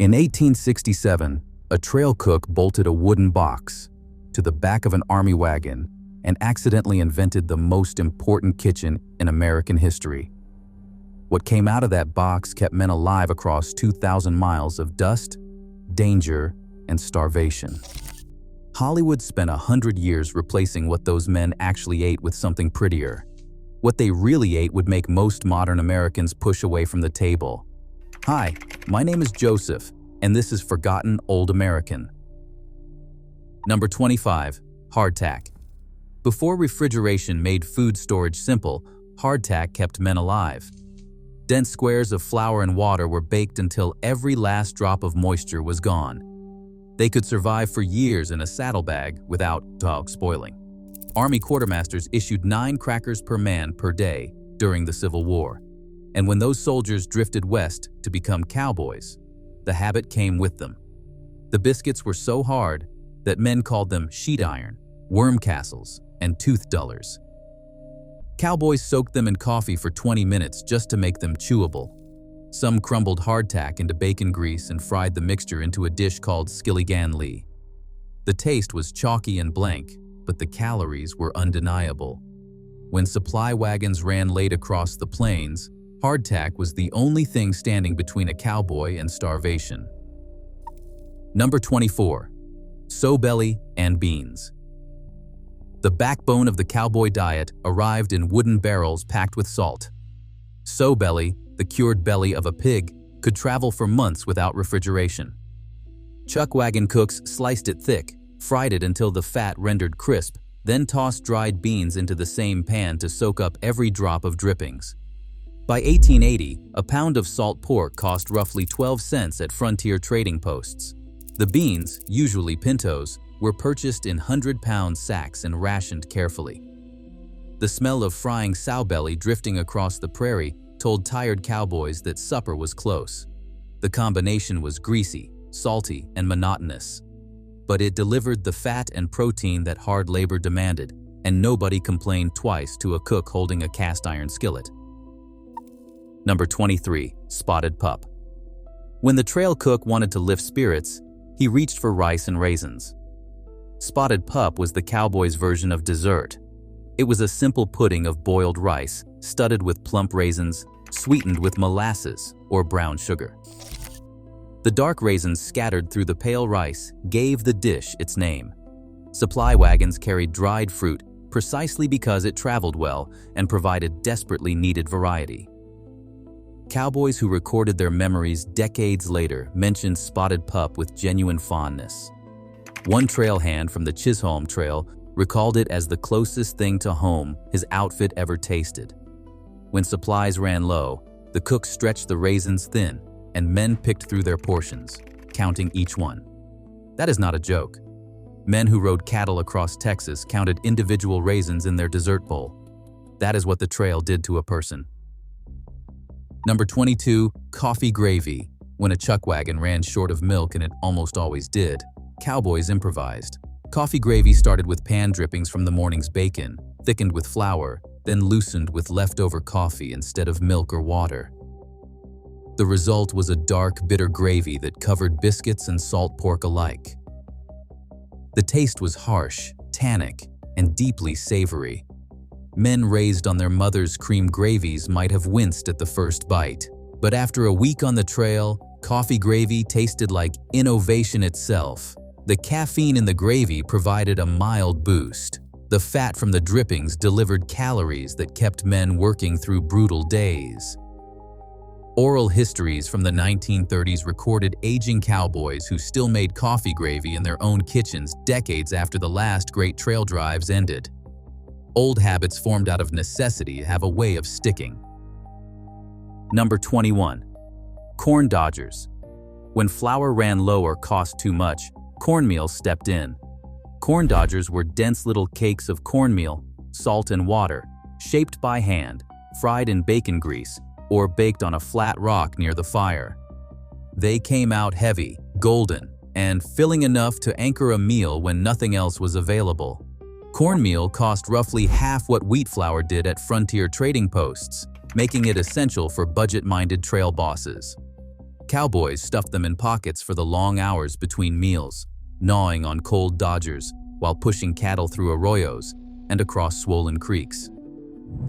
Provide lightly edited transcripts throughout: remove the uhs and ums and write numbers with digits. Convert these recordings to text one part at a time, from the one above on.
In 1867, a trail cook bolted a wooden box to the back of an army wagon and accidentally invented the most important kitchen in American history. What came out of that box kept men alive across 2,000 miles of dust, danger, and starvation. Hollywood spent 100 years replacing what those men actually ate with something prettier. What they really ate would make most modern Americans push away from the table. Hi, my name is Joseph, and this is Forgotten Old American. Number 25. Hardtack. Before refrigeration made food storage simple, hardtack kept men alive. Dense squares of flour and water were baked until every last drop of moisture was gone. They could survive for years in a saddlebag without spoiling. Army quartermasters issued 9 crackers per man per day during the Civil War. And when those soldiers drifted west to become cowboys, the habit came with them. The biscuits were so hard that men called them sheet iron, worm castles, and tooth dullers. Cowboys soaked them in coffee for 20 minutes just to make them chewable. Some crumbled hardtack into bacon grease and fried the mixture into a dish called skilligan-lee. The taste was chalky and blank, but the calories were undeniable. When supply wagons ran late across the plains, hardtack was the only thing standing between a cowboy and starvation. Number 24. Sowbelly and beans. The backbone of the cowboy diet arrived in wooden barrels packed with salt. Sowbelly, the cured belly of a pig, could travel for months without refrigeration. Chuckwagon cooks sliced it thick, fried it until the fat rendered crisp, then tossed dried beans into the same pan to soak up every drop of drippings. By 1880, a pound of salt pork cost roughly 12 cents at frontier trading posts. The beans, usually pintos, were purchased in 100-pound sacks and rationed carefully. The smell of frying Sowbelly drifting across the prairie told tired cowboys that supper was close. The combination was greasy, salty, and monotonous. But it delivered the fat and protein that hard labor demanded, and nobody complained twice to a cook holding a cast-iron skillet. Number 23. Spotted pup. When the trail cook wanted to lift spirits, he reached for rice and raisins. Spotted pup was the cowboy's version of dessert. It was a simple pudding of boiled rice, studded with plump raisins, sweetened with molasses or brown sugar. The dark raisins scattered through the pale rice gave the dish its name. Supply wagons carried dried fruit precisely because it traveled well and provided desperately needed variety. Cowboys who recorded their memories decades later mentioned spotted pup with genuine fondness. One trail hand from the Chisholm Trail recalled it as the closest thing to home his outfit ever tasted. When supplies ran low, the cook stretched the raisins thin, and men picked through their portions, counting each one. That is not a joke. Men who rode cattle across Texas counted individual raisins in their dessert bowl. That is what the trail did to a person. Number 22. Coffee gravy. When a chuckwagon ran short of milk, and it almost always did, cowboys improvised. Coffee gravy started with pan drippings from the morning's bacon, thickened with flour, then loosened with leftover coffee instead of milk or water. The result was a dark, bitter gravy that covered biscuits and salt pork alike. The taste was harsh, tannic, and deeply savory. Men raised on their mother's cream gravies might have winced at the first bite, but after a week on the trail, coffee gravy tasted like innovation itself. The caffeine in the gravy provided a mild boost. The fat from the drippings delivered calories that kept men working through brutal days. Oral histories from the 1930s recorded aging cowboys who still made coffee gravy in their own kitchens decades after the last great trail drives ended. Old habits formed out of necessity have a way of sticking. Number 21. Corn dodgers. When flour ran low or cost too much, cornmeal stepped in. Corn dodgers were dense little cakes of cornmeal, salt and water, shaped by hand, fried in bacon grease, or baked on a flat rock near the fire. They came out heavy, golden, and filling enough to anchor a meal when nothing else was available. Cornmeal cost roughly half what wheat flour did at frontier trading posts, making it essential for budget-minded trail bosses. Cowboys stuffed them in pockets for the long hours between meals, gnawing on cold dodgers while pushing cattle through arroyos and across swollen creeks.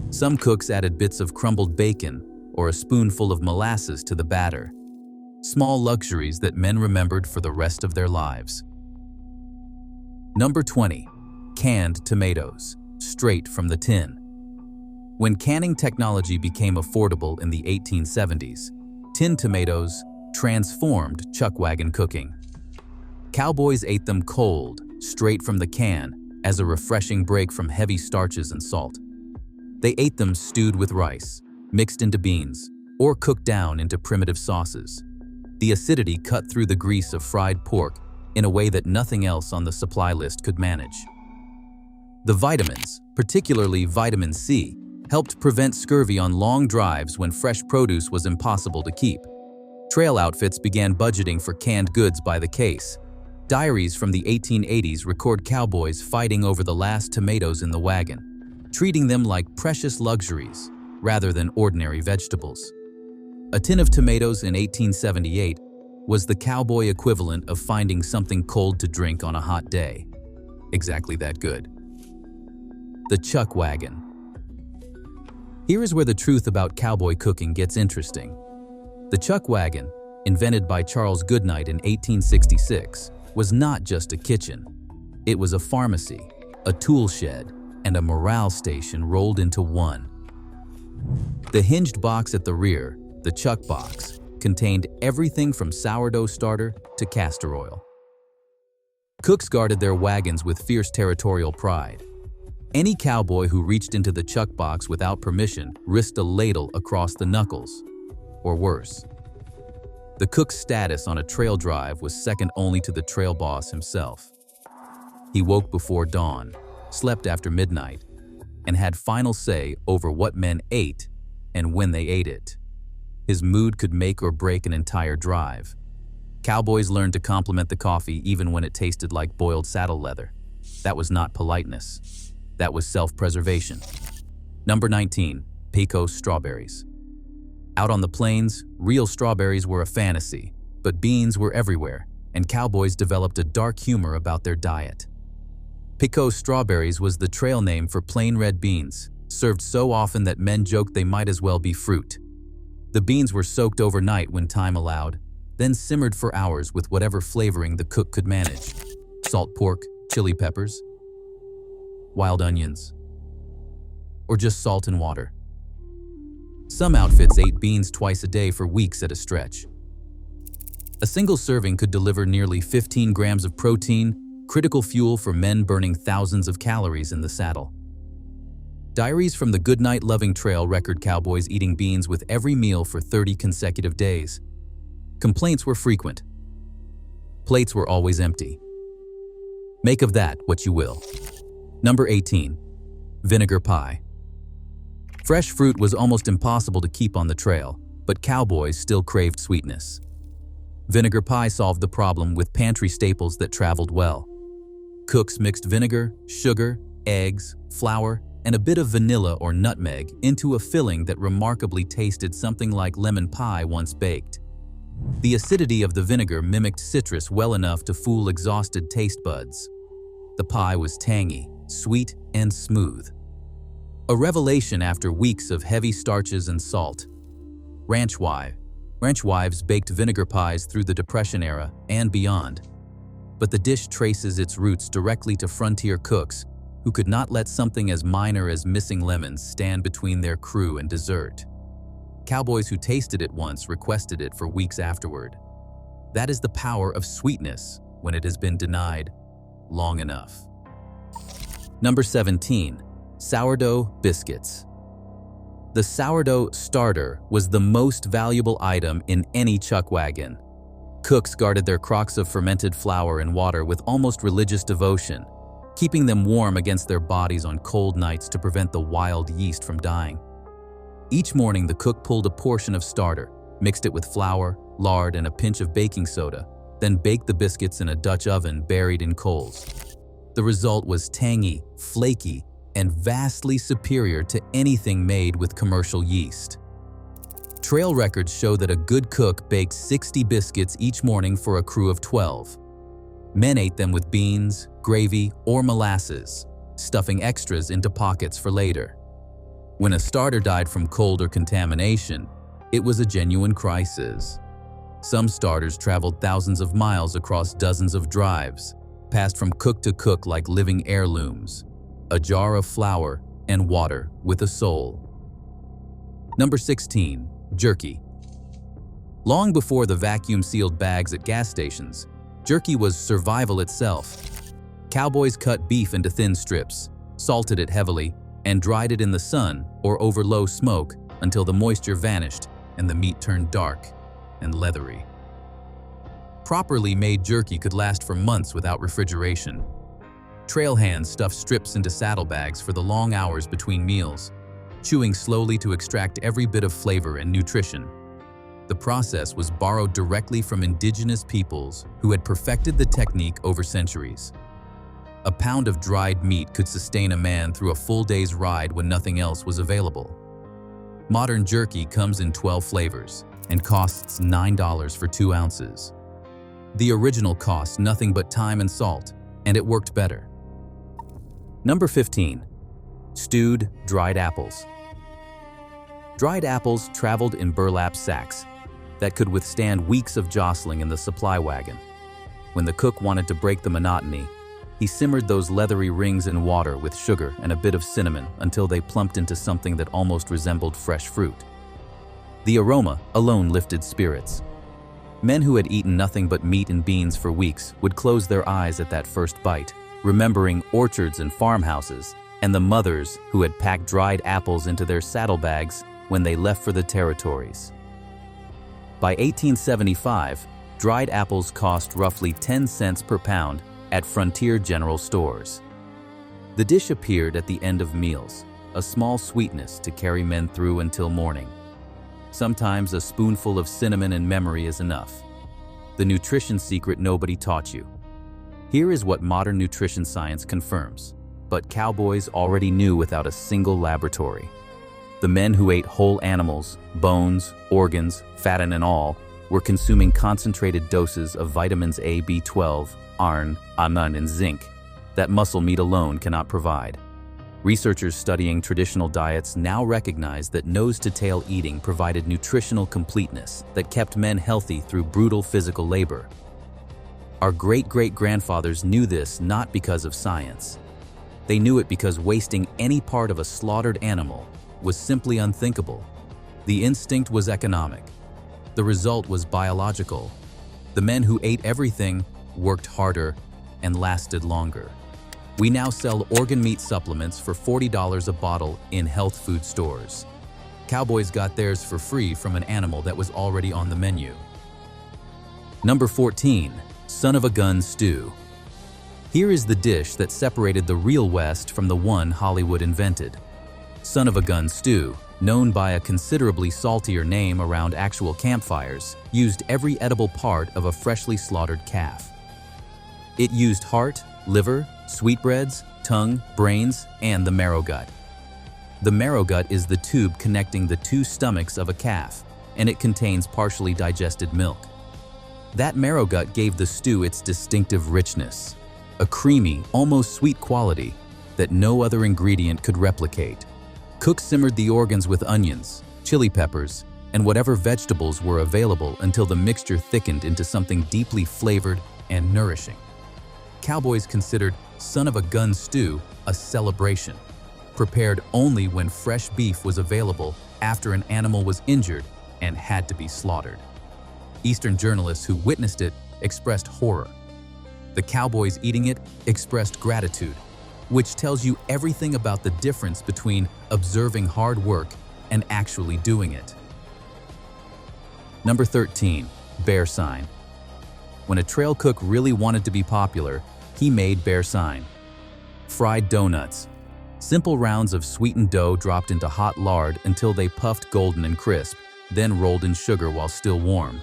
Some cooks added bits of crumbled bacon or a spoonful of molasses to the batter, small luxuries that men remembered for the rest of their lives. Number 20. Canned tomatoes, straight from the tin. When canning technology became affordable in the 1870s, tin tomatoes transformed chuckwagon cooking. Cowboys ate them cold, straight from the can, as a refreshing break from heavy starches and salt. They ate them stewed with rice, mixed into beans, or cooked down into primitive sauces. The acidity cut through the grease of fried pork in a way that nothing else on the supply list could manage. The vitamins, particularly vitamin C, helped prevent scurvy on long drives when fresh produce was impossible to keep. Trail outfits began budgeting for canned goods by the case. Diaries from the 1880s record cowboys fighting over the last tomatoes in the wagon, treating them like precious luxuries rather than ordinary vegetables. A tin of tomatoes in 1878 was the cowboy equivalent of finding something cold to drink on a hot day. Exactly that good. The chuckwagon. Here is where the truth about cowboy cooking gets interesting. The chuckwagon, invented by Charles Goodnight in 1866, was not just a kitchen. It was a pharmacy, a tool shed, and a morale station rolled into one. The hinged box at the rear, the chuck box, contained everything from sourdough starter to castor oil. Cooks guarded their wagons with fierce territorial pride. Any cowboy who reached into the chuck box without permission risked a ladle across the knuckles, or worse. The cook's status on a trail drive was second only to the trail boss himself. He woke before dawn, slept after midnight, and had final say over what men ate and when they ate it. His mood could make or break an entire drive. Cowboys learned to compliment the coffee even when it tasted like boiled saddle leather. That was not politeness. That was self-preservation. Number 19. Pico strawberries. Out on the plains, real strawberries were a fantasy, but beans were everywhere, and cowboys developed a dark humor about their diet. Pico strawberries was the trail name for plain red beans, served so often that men joked they might as well be fruit. The beans were soaked overnight when time allowed, then simmered for hours with whatever flavoring the cook could manage. Salt pork, chili peppers, wild onions, or just salt and water. Some outfits ate beans twice a day for weeks at a stretch. A single serving could deliver nearly 15 grams of protein, critical fuel for men burning thousands of calories in the saddle. Diaries from the Goodnight-loving trail record cowboys eating beans with every meal for 30 consecutive days. Complaints were frequent. Plates were always empty. Make of that what you will. Number 18. Vinegar pie. Fresh fruit was almost impossible to keep on the trail, but cowboys still craved sweetness. Vinegar pie solved the problem with pantry staples that traveled well. Cooks mixed vinegar, sugar, eggs, flour, and a bit of vanilla or nutmeg into a filling that remarkably tasted something like lemon pie once baked. The acidity of the vinegar mimicked citrus well enough to fool exhausted taste buds. The pie was tangy, sweet, and smooth. A revelation after weeks of heavy starches and salt. Ranch wives baked vinegar pies through the Depression era and beyond. But the dish traces its roots directly to frontier cooks who could not let something as minor as missing lemons stand between their crew and dessert. Cowboys who tasted it once requested it for weeks afterward. That is the power of sweetness when it has been denied long enough. Number 17. Sourdough biscuits. The sourdough starter was the most valuable item in any chuckwagon. Cooks guarded their crocks of fermented flour and water with almost religious devotion, keeping them warm against their bodies on cold nights to prevent the wild yeast from dying. Each morning, the cook pulled a portion of starter, mixed it with flour, lard, and a pinch of baking soda, then baked the biscuits in a Dutch oven buried in coals. The result was tangy, flaky, and vastly superior to anything made with commercial yeast. Trail records show that a good cook baked 60 biscuits each morning for a crew of 12. Men ate them with beans, gravy, or molasses, stuffing extras into pockets for later. When a starter died from cold or contamination, it was a genuine crisis. Some starters traveled thousands of miles across dozens of drives, passed from cook to cook like living heirlooms, a jar of flour and water with a soul. Number 16. Jerky. Long before the vacuum-sealed bags at gas stations, jerky was survival itself. Cowboys cut beef into thin strips, salted it heavily, and dried it in the sun or over low smoke until the moisture vanished and the meat turned dark and leathery. Properly made jerky could last for months without refrigeration. Trail hands stuffed strips into saddlebags for the long hours between meals, chewing slowly to extract every bit of flavor and nutrition. The process was borrowed directly from indigenous peoples who had perfected the technique over centuries. A pound of dried meat could sustain a man through a full day's ride when nothing else was available. Modern jerky comes in 12 flavors and costs $9 for 2 ounces. The original cost nothing but time and salt, and it worked better. Number 15. Stewed dried apples. Dried apples traveled in burlap sacks that could withstand weeks of jostling in the supply wagon. When the cook wanted to break the monotony, he simmered those leathery rings in water with sugar and a bit of cinnamon until they plumped into something that almost resembled fresh fruit. The aroma alone lifted spirits. Men who had eaten nothing but meat and beans for weeks would close their eyes at that first bite, remembering orchards and farmhouses and the mothers who had packed dried apples into their saddlebags when they left for the territories. By 1875, dried apples cost roughly 10 cents per pound at frontier general stores. The dish appeared at the end of meals, a small sweetness to carry men through until morning. Sometimes a spoonful of cinnamon and memory is enough. The nutrition secret nobody taught you. Here is what modern nutrition science confirms, but cowboys already knew without a single laboratory. The men who ate whole animals, bones, organs, fat and all, were consuming concentrated doses of vitamins A, B12, iron, amun, and zinc that muscle meat alone cannot provide. Researchers studying traditional diets now recognize that nose-to-tail eating provided nutritional completeness that kept men healthy through brutal physical labor. Our great-great-grandfathers knew this not because of science. They knew it because wasting any part of a slaughtered animal was simply unthinkable. The instinct was economic. The result was biological. The men who ate everything worked harder and lasted longer. We now sell organ meat supplements for $40 a bottle in health food stores. Cowboys got theirs for free from an animal that was already on the menu. Number 14. Son of a gun stew. Here is the dish that separated the real West from the one Hollywood invented. Son of a gun stew, known by a considerably saltier name around actual campfires, used every edible part of a freshly slaughtered calf. It used heart, liver, sweetbreads, tongue, brains, and the marrow gut. The marrow gut is the tube connecting the 2 stomachs of a calf, and it contains partially digested milk. That marrow gut gave the stew its distinctive richness, a creamy, almost sweet quality that no other ingredient could replicate. Cooks simmered the organs with onions, chili peppers, and whatever vegetables were available until the mixture thickened into something deeply flavored and nourishing. Cowboys considered son of a gun stew a celebration, prepared only when fresh beef was available after an animal was injured and had to be slaughtered. Eastern journalists who witnessed it expressed horror. The cowboys eating it expressed gratitude, which tells you everything about the difference between observing hard work and actually doing it. Number 13. Bear sign. When a trail cook really wanted to be popular, he made bear sign. Fried donuts. Simple rounds of sweetened dough dropped into hot lard until they puffed golden and crisp, then rolled in sugar while still warm.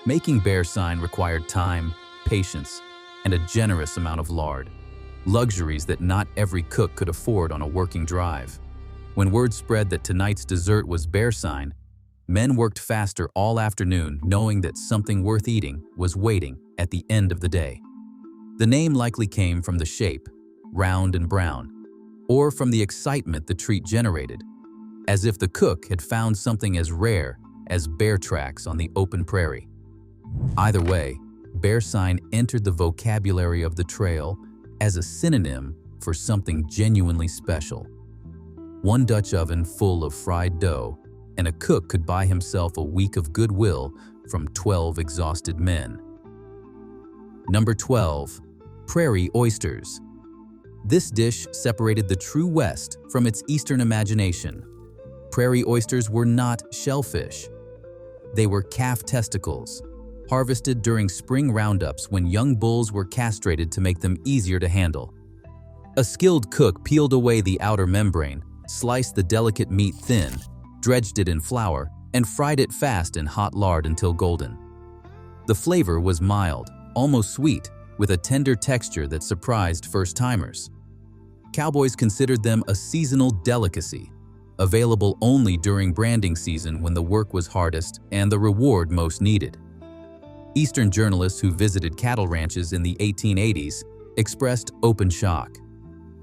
Making bear sign required time, patience, and a generous amount of lard. Luxuries that not every cook could afford on a working drive. When word spread that tonight's dessert was bear sign, Men worked faster all afternoon, knowing that something worth eating was waiting at the end of the day. The name likely came from the shape, round and brown, or from the excitement the treat generated, as if the cook had found something as rare as bear tracks on the open prairie. Either way, bear sign entered the vocabulary of the trail as a synonym for something genuinely special. One Dutch oven full of fried dough, and a cook could buy himself a week of goodwill from 12 exhausted men. Number 12. Prairie oysters. This dish separated the true West from its Eastern imagination. Prairie oysters were not shellfish. They were calf testicles, harvested during spring roundups when young bulls were castrated to make them easier to handle. A skilled cook peeled away the outer membrane, sliced the delicate meat thin, dredged it in flour, and fried it fast in hot lard until golden. The flavor was mild, almost sweet, with a tender texture that surprised first-timers. Cowboys considered them a seasonal delicacy, available only during branding season when the work was hardest and the reward most needed. Eastern journalists who visited cattle ranches in the 1880s expressed open shock.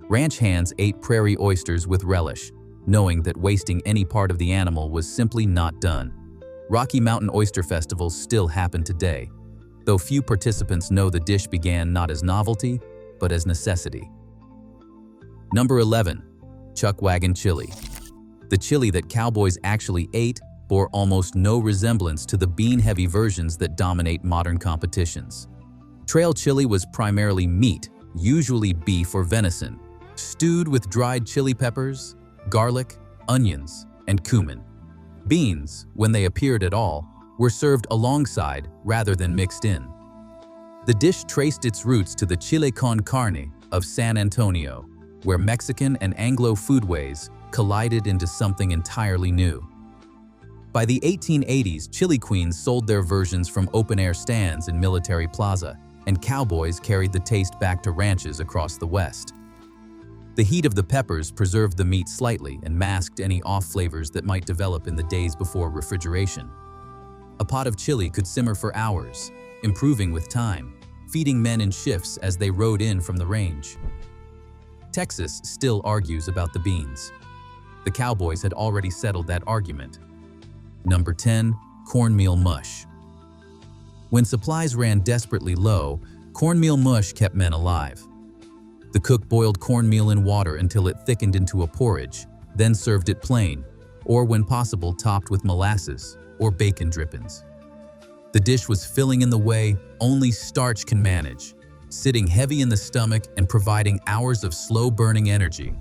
Ranch hands ate prairie oysters with relish, knowing that wasting any part of the animal was simply not done. Rocky Mountain oyster festivals still happen today, though few participants know the dish began not as novelty, but as necessity. Number 11. Chuckwagon chili. The chili that cowboys actually ate bore almost no resemblance to the bean-heavy versions that dominate modern competitions. Trail chili was primarily meat, usually beef or venison, stewed with dried chili peppers, garlic, onions, and cumin. Beans, when they appeared at all, were served alongside rather than mixed in. The dish traced its roots to the chile con carne of San Antonio, where Mexican and Anglo foodways collided into something entirely new. By the 1880s, chili queens sold their versions from open-air stands in Military Plaza, and cowboys carried the taste back to ranches across the West. The heat of the peppers preserved the meat slightly and masked any off flavors that might develop in the days before refrigeration. A pot of chili could simmer for hours, improving with time, feeding men in shifts as they rode in from the range. Texas still argues about the beans. The Cowboys had already settled that argument. Number 10. Cornmeal mush. When supplies ran desperately low, cornmeal mush kept men alive. The cook boiled cornmeal in water until it thickened into a porridge, then served it plain, or when possible topped with molasses or bacon drippings. The dish was filling in the way only starch can manage, sitting heavy in the stomach and providing hours of slow-burning energy.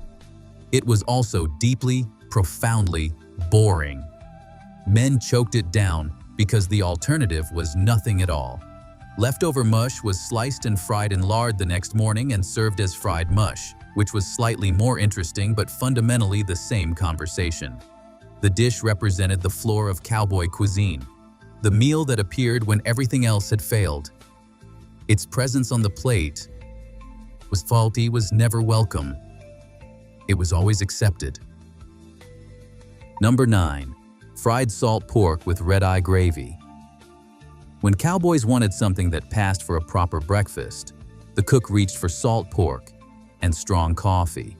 It was also deeply, profoundly boring. Men choked it down because the alternative was nothing at all. Leftover mush was sliced and fried in lard the next morning and served as fried mush, which was slightly more interesting but fundamentally the same conversation. The dish represented the floor of cowboy cuisine, the meal that appeared when everything else had failed. Its presence on the plate was faulty, was never welcome. It was always accepted. Number 9. Fried salt pork with red-eye gravy. When cowboys wanted something that passed for a proper breakfast, the cook reached for salt pork and strong coffee.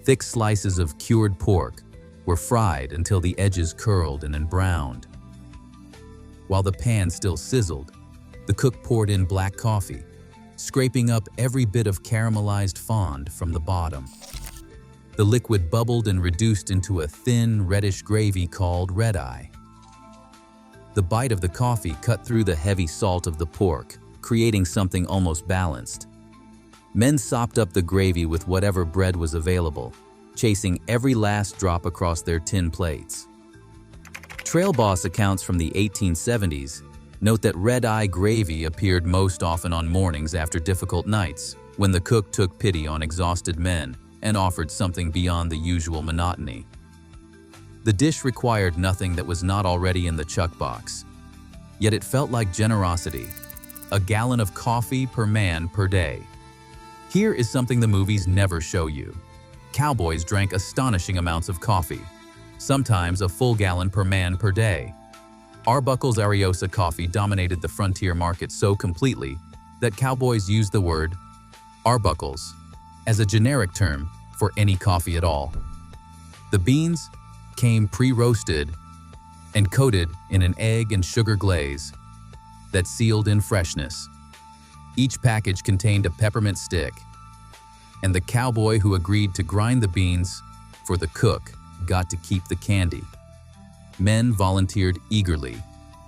Thick slices of cured pork were fried until the edges curled and browned. While the pan still sizzled, the cook poured in black coffee, scraping up every bit of caramelized fond from the bottom. The liquid bubbled and reduced into a thin, reddish gravy called Redeye. The bite of the coffee cut through the heavy salt of the pork, creating something almost balanced. Men sopped up the gravy with whatever bread was available, chasing every last drop across their tin plates. Trail boss accounts from the 1870s note that red-eye gravy appeared most often on mornings after difficult nights, when the cook took pity on exhausted men and offered something beyond the usual monotony. The dish required nothing that was not already in the chuck box, yet it felt like generosity, a gallon of coffee per man per day. Here is something the movies never show you. Cowboys drank astonishing amounts of coffee. sometimes a full gallon per man per day. Arbuckle's Ariosa coffee dominated the frontier market so completely that cowboys used the word Arbuckles as a generic term for any coffee at all. The beans came pre-roasted and coated in an egg and sugar glaze that sealed in freshness. Each package contained a peppermint stick, and the cowboy who agreed to grind the beans for the cook got to keep the candy. Men volunteered eagerly,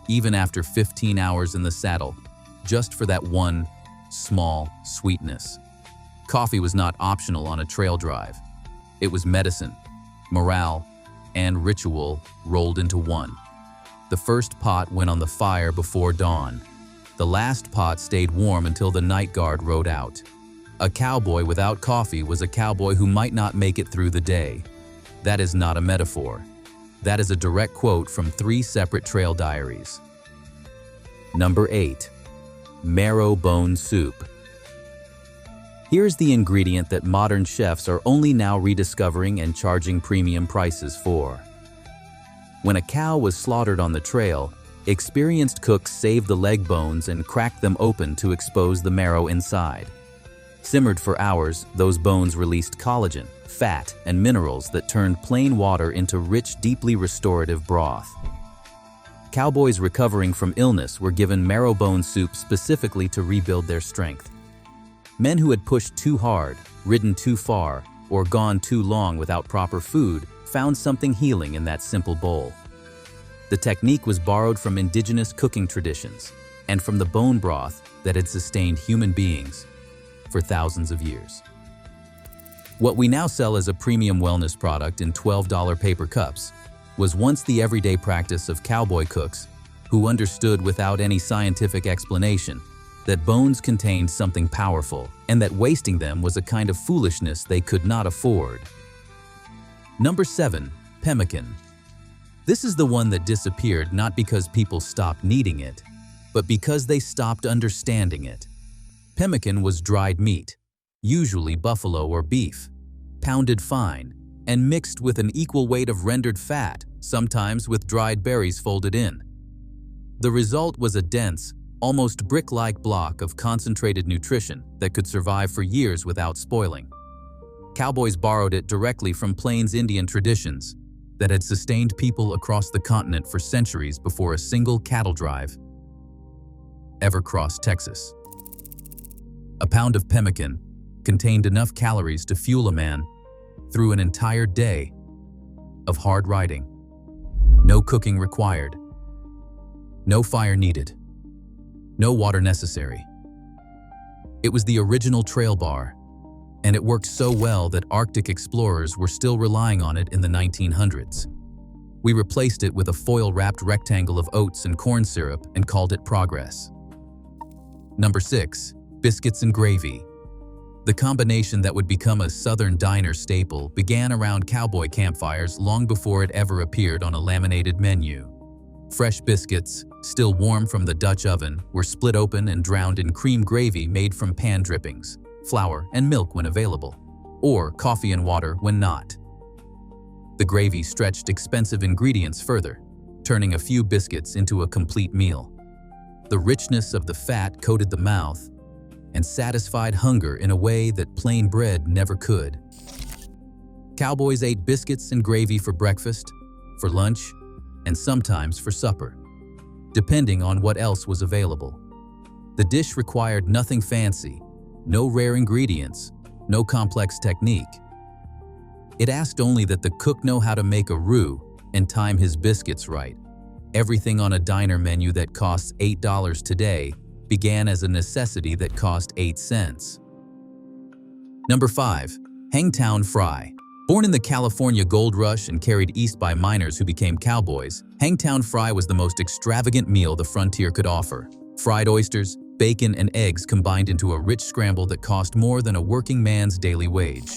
even after 15 hours in the saddle, just for that one small sweetness. Coffee was not optional on a trail drive. It was medicine, morale, and ritual rolled into one. The first pot went on the fire before dawn. The last pot stayed warm until the night guard rode out. A cowboy without coffee was a cowboy who might not make it through the day. That is not a metaphor. That is a direct quote from 3 separate trail diaries. Number 8. Marrow bone soup. Here's the ingredient that modern chefs are only now rediscovering and charging premium prices for. When a cow was slaughtered on the trail, experienced cooks saved the leg bones and cracked them open to expose the marrow inside. Simmered for hours, those bones released collagen, fat, and minerals that turned plain water into rich, deeply restorative broth. Cowboys recovering from illness were given marrow bone soup specifically to rebuild their strength. Men who had pushed too hard, ridden too far, or gone too long without proper food found something healing in that simple bowl. The technique was borrowed from indigenous cooking traditions and from the bone broth that had sustained human beings for thousands of years. What we now sell as a premium wellness product in $12 paper cups was once the everyday practice of cowboy cooks who understood without any scientific explanation that bones contained something powerful and that wasting them was a kind of foolishness they could not afford. Number 7. Pemmican. This is the one that disappeared not because people stopped needing it, but because they stopped understanding it. Pemmican was dried meat, usually buffalo or beef, pounded fine, and mixed with an equal weight of rendered fat, sometimes with dried berries folded in. The result was a dense, almost brick-like block of concentrated nutrition that could survive for years without spoiling. Cowboys borrowed it directly from Plains Indian traditions that had sustained people across the continent for centuries before a single cattle drive ever crossed Texas. A pound of pemmican contained enough calories to fuel a man through an entire day of hard riding. No cooking required. No fire needed. No water necessary. It was the original trail bar, and it worked so well that Arctic explorers were still relying on it in the 1900s. We replaced it with a foil-wrapped rectangle of oats and corn syrup and called it progress. Number 6. Biscuits and gravy. The combination that would become a Southern diner staple began around cowboy campfires long before it ever appeared on a laminated menu. Fresh biscuits, still warm from the Dutch oven, were split open and drowned in cream gravy made from pan drippings, flour, and milk when available, or coffee and water when not. The gravy stretched expensive ingredients further, turning a few biscuits into a complete meal. The richness of the fat coated the mouth and satisfied hunger in a way that plain bread never could. Cowboys ate biscuits and gravy for breakfast, for lunch, and sometimes for supper, depending on what else was available. The dish required nothing fancy, no rare ingredients, no complex technique. It asked only that the cook know how to make a roux and time his biscuits right. Everything on a diner menu that costs $8 today began as a necessity that cost 8 cents. Number 5. Hangtown fry. Born in the California Gold Rush and carried east by miners who became cowboys, Hangtown fry was the most extravagant meal the frontier could offer. Fried oysters, bacon, and eggs combined into a rich scramble that cost more than a working man's daily wage.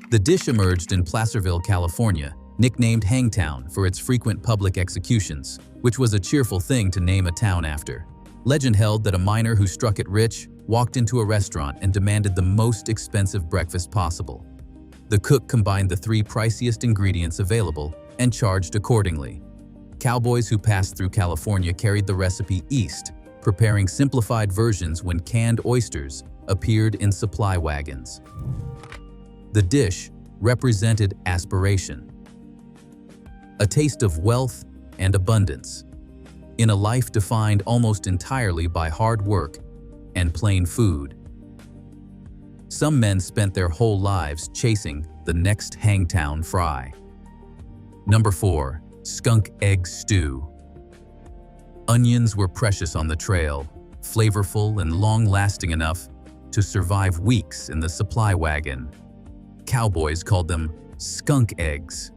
The dish emerged in Placerville, California, nicknamed Hangtown for its frequent public executions, which was a cheerful thing to name a town after. Legend held that a miner who struck it rich walked into a restaurant and demanded the most expensive breakfast possible. The cook combined the 3 priciest ingredients available and charged accordingly. Cowboys who passed through California carried the recipe east, preparing simplified versions when canned oysters appeared in supply wagons. The dish represented aspiration, a taste of wealth and abundance, in a life defined almost entirely by hard work and plain food. Some men spent their whole lives chasing the next Hangtown fry. Number 4. Skunk egg stew. Onions were precious on the trail, flavorful and long-lasting enough to survive weeks in the supply wagon. Cowboys called them skunk eggs,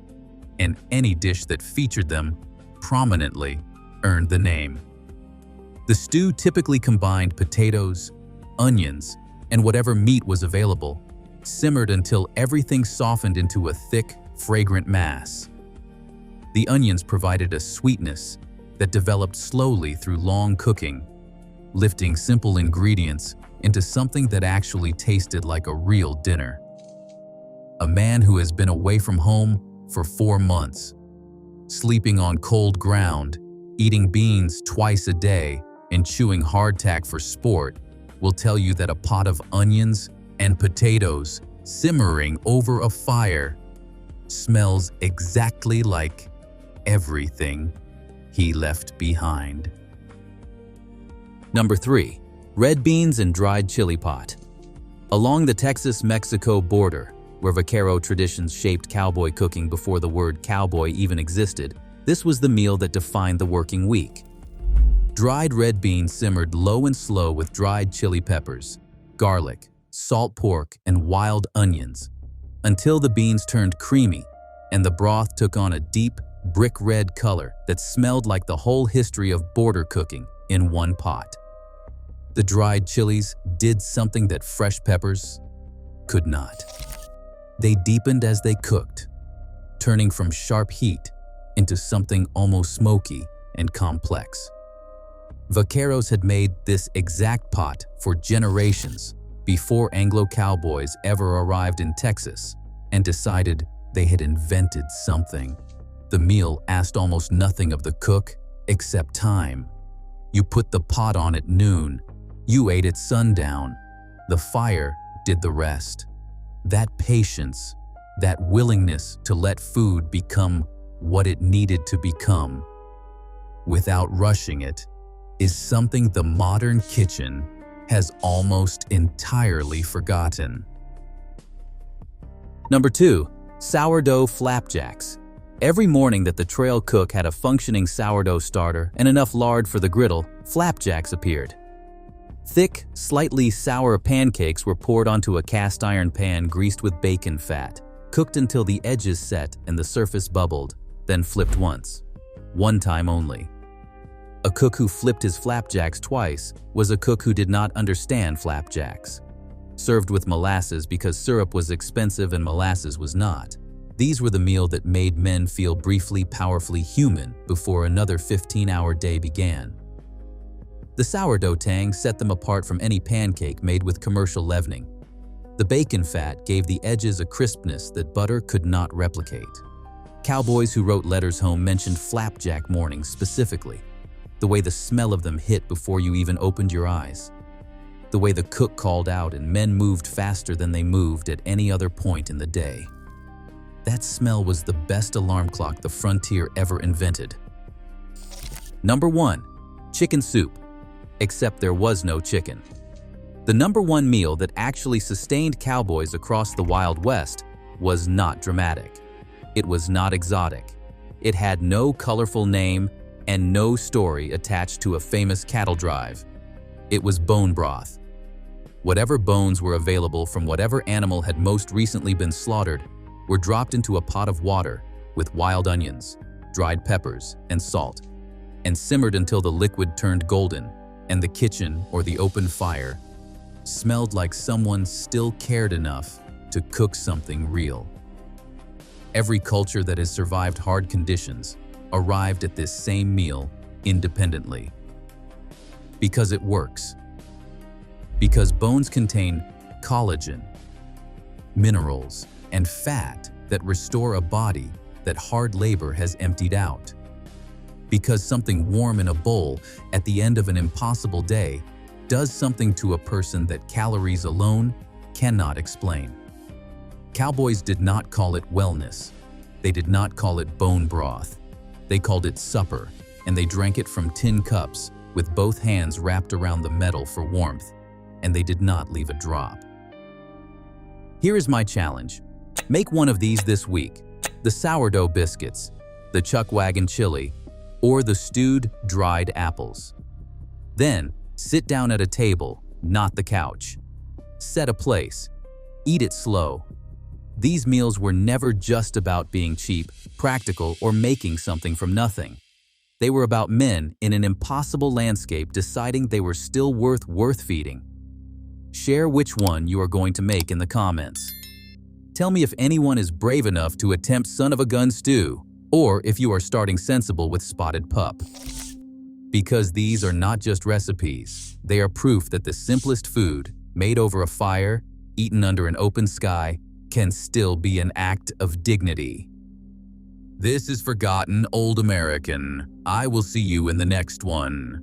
and any dish that featured them prominently earned the name. The stew typically combined potatoes, onions, and whatever meat was available, simmered until everything softened into a thick, fragrant mass. The onions provided a sweetness that developed slowly through long cooking, lifting simple ingredients into something that actually tasted like a real dinner. A man who has been away from home for 4 months, sleeping on cold ground, eating beans twice a day, and chewing hardtack for sport will tell you that a pot of onions and potatoes simmering over a fire smells exactly like everything he left behind. Number 3. Red beans and dried chili pot. Along the Texas-Mexico border, where vaquero traditions shaped cowboy cooking before the word cowboy even existed, this was the meal that defined the working week. Dried red beans simmered low and slow with dried chili peppers, garlic, salt pork, and wild onions, until the beans turned creamy and the broth took on a deep, brick red color that smelled like the whole history of border cooking in one pot. The dried chilies did something that fresh peppers could not. They deepened as they cooked, turning from sharp heat into something almost smoky and complex. Vaqueros had made this exact pot for generations before Anglo cowboys ever arrived in Texas and decided they had invented something. The meal asked almost nothing of the cook except time. You put the pot on at noon. You ate at sundown. The fire did the rest. That patience, that willingness to let food become what it needed to become, without rushing it, is something the modern kitchen has almost entirely forgotten. Number 2. Sourdough flapjacks. Every morning that the trail cook had a functioning sourdough starter and enough lard for the griddle, flapjacks appeared. Thick, slightly sour pancakes were poured onto a cast iron pan greased with bacon fat, cooked until the edges set and the surface bubbled, then flipped once. One time only. A cook who flipped his flapjacks twice was a cook who did not understand flapjacks. Served with molasses because syrup was expensive and molasses was not. These were the meal that made men feel briefly, powerfully human before another 15-hour day began. The sourdough tang set them apart from any pancake made with commercial leavening. The bacon fat gave the edges a crispness that butter could not replicate. Cowboys who wrote letters home mentioned flapjack mornings specifically. The way the smell of them hit before you even opened your eyes. The way the cook called out and men moved faster than they moved at any other point in the day. That smell was the best alarm clock the frontier ever invented. Number 1. Chicken soup. Except there was no chicken. The number 1 meal that actually sustained cowboys across the Wild West was not dramatic. It was not exotic. It had no colorful name and no story attached to a famous cattle drive. It was bone broth. Whatever bones were available from whatever animal had most recently been slaughtered were dropped into a pot of water with wild onions, dried peppers, and salt, and simmered until the liquid turned golden and the kitchen or the open fire smelled like someone still cared enough to cook something real. Every culture that has survived hard conditions arrived at this same meal independently. Because it works. Because bones contain collagen, minerals, and fat that restore a body that hard labor has emptied out. Because something warm in a bowl at the end of an impossible day does something to a person that calories alone cannot explain. Cowboys did not call it wellness. They did not call it bone broth. They called it supper, and they drank it from tin cups with both hands wrapped around the metal for warmth, and they did not leave a drop. Here is my challenge. Make one of these this week: the sourdough biscuits, the chuckwagon chili, or the stewed dried apples. Then, sit down at a table, not the couch. Set a place. Eat it slow. These meals were never just about being cheap, practical, or making something from nothing. They were about men in an impossible landscape deciding they were still worth feeding. Share which one you are going to make in the comments. Tell me if anyone is brave enough to attempt son of a gun stew, or if you are starting sensible with spotted pup. Because these are not just recipes, they are proof that the simplest food, made over a fire, eaten under an open sky, can still be an act of dignity. This is Forgotten Old American. I will see you in the next one.